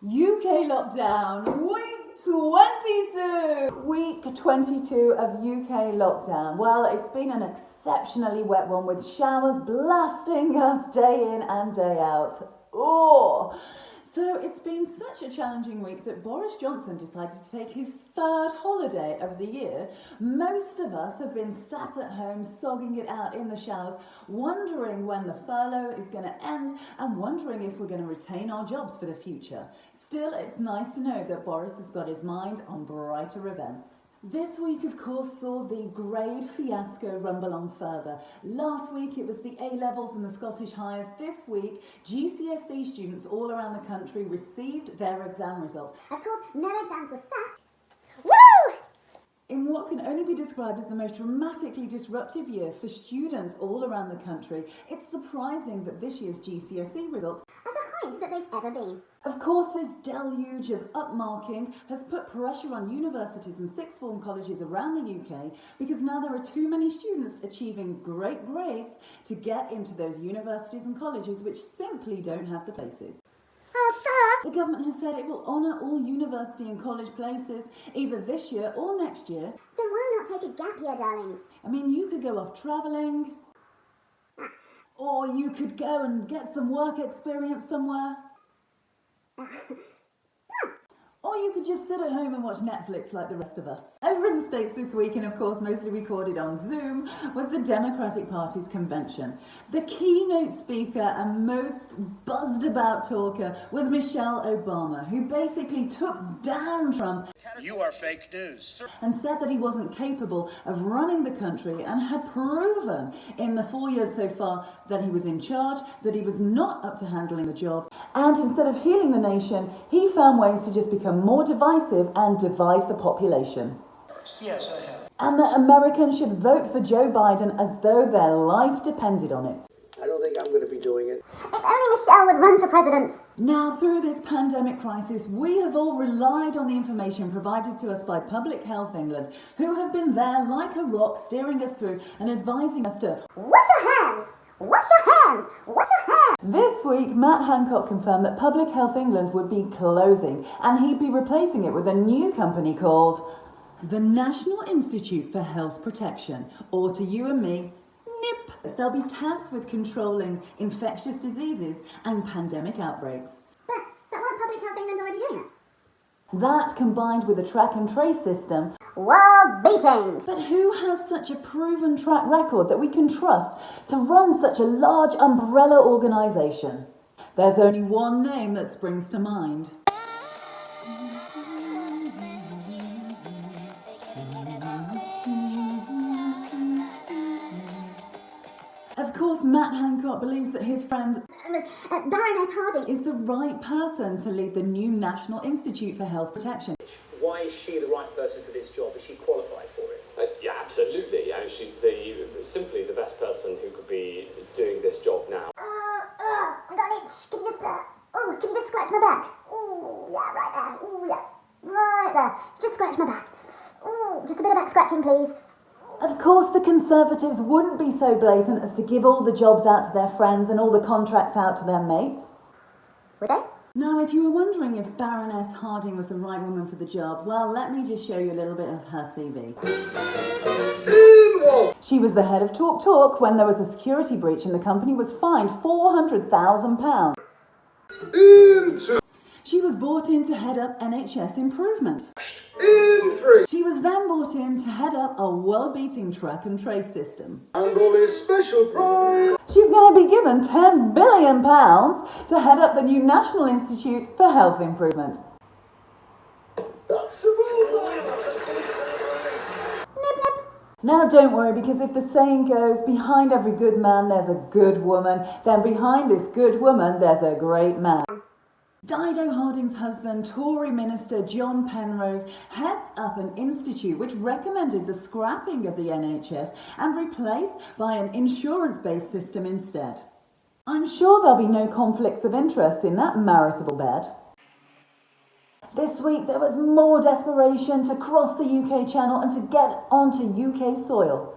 UK lockdown, week 22! Week 22 of UK lockdown. Well, it's been an exceptionally wet one with showers blasting us day in and day out. Oh! So it's been such a challenging week that Boris Johnson decided to take his third holiday of the year. Most of us have been sat at home sogging it out in the showers, wondering when the furlough is going to end and wondering if we're going to retain our jobs for the future. Still, it's nice to know that Boris has got his mind on brighter events. This week, of course, saw the grade fiasco rumble on further. Last week, it was the A-levels and the Scottish Highers. This week, GCSE students all around the country received their exam results. Of course, no exams were sat. Woo! In what can only be described as the most dramatically disruptive year for students all around the country, it's surprising that this year's GCSE results Are the highest that they've ever been. Of course, this deluge of upmarking has put pressure on universities and sixth form colleges around the UK because now there are too many students achieving great grades to get into those universities and colleges which simply don't have the places. Oh, sir! The government has said it will honour all university and college places either this year or next year. So why not take a gap year, darlings? I mean, you could go off travelling, or you could go and get some work experience somewhere. Or you could just sit at home and watch Netflix like the rest of us. Over in the States this week, and of course mostly recorded on Zoom, was the Democratic Party's convention. The keynote speaker and most buzzed about talker was Michelle Obama, who basically took down Trump. You are fake news. And said that he wasn't capable of running the country and had proven in the 4 years so far that he was in charge, that he was not up to handling the job. And instead of healing the nation, he found ways to just become more divisive and divide the population. Yes, I have. And that Americans should vote for Joe Biden as though their life depended on it. I don't think I'm going to be doing it. If only Michelle would run for president. Now, through this pandemic crisis, we have all relied on the information provided to us by Public Health England, who have been there like a rock, steering us through and advising us to Wash your hands! Wash your hands! Wash your hands! This week, Matt Hancock confirmed that Public Health England would be closing and he'd be replacing it with a new company called the National Institute for Health Protection, or to you and me, NIP. They'll be tasked with controlling infectious diseases and pandemic outbreaks. But weren't Public Health England already doing it? That, combined with a track and trace system, World beating! but who has such a proven track record that we can trust to run such a large umbrella organisation? There's only one name that springs to mind. Of course, Matt Hancock believes that his friend Baroness Harding is the right person to lead the new National Institute for Health Protection. Why is she the right person for this job? Is she qualified for it? Yeah, absolutely. She's simply the best person who could be doing this job now. Darling, could you just scratch my back? Ooh, yeah, right there. Ooh, yeah, right there. Just scratch my back. Ooh, just a bit of back scratching, please. Of course, the Conservatives wouldn't be so blatant as to give all the jobs out to their friends and all the contracts out to their mates. Would they? Now, if you were wondering if Baroness Harding was the right woman for the job, well, let me just show you a little bit of her CV. She was the head of Talk Talk when there was a security breach and the company was fined £400,000. She was brought in to head up NHS improvement. She was then brought in to head up a world-beating track and trace system. And all this special prize. She's going to be given £10 billion to head up the new National Institute for Health Improvement. That's the bullseye. Nip, nip. Now don't worry, because if the saying goes, behind every good man there's a good woman, then behind this good woman there's a great man. Dido Harding's husband, Tory Minister John Penrose, heads up an institute which recommended the scrapping of the NHS and replaced by an insurance-based system instead. I'm sure there'll be no conflicts of interest in that maritable bed. This week there was more desperation to cross the UK Channel and to get onto UK soil.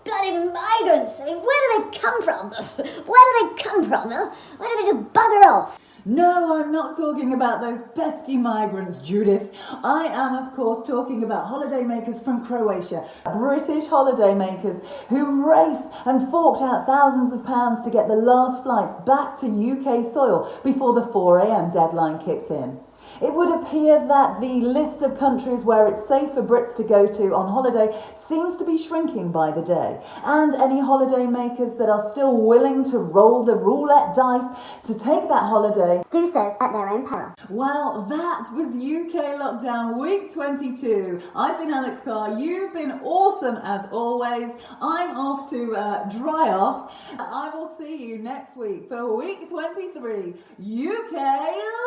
Bloody bloody migrants. I mean, where do they come from? Where do they come from? Huh? Why don't they just bugger off? No, I'm not talking about those pesky migrants, Judith. I am, of course, talking about holidaymakers from Croatia. British holidaymakers who raced and forked out thousands of pounds to get the last flights back to UK soil before the 4 a.m. deadline kicked in. It would appear that the list of countries where it's safe for Brits to go to on holiday seems to be shrinking by the day. And any holiday makers that are still willing to roll the roulette dice to take that holiday, Do so at their own peril. well, that was UK Lockdown Week 22. I've been Alex Carr. You've been awesome as always. I'm off to dry off. I will see you next week for Week 23, UK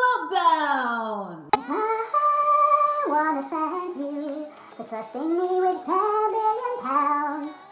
Lockdown. I wanna thank you for trusting me with £10 billion.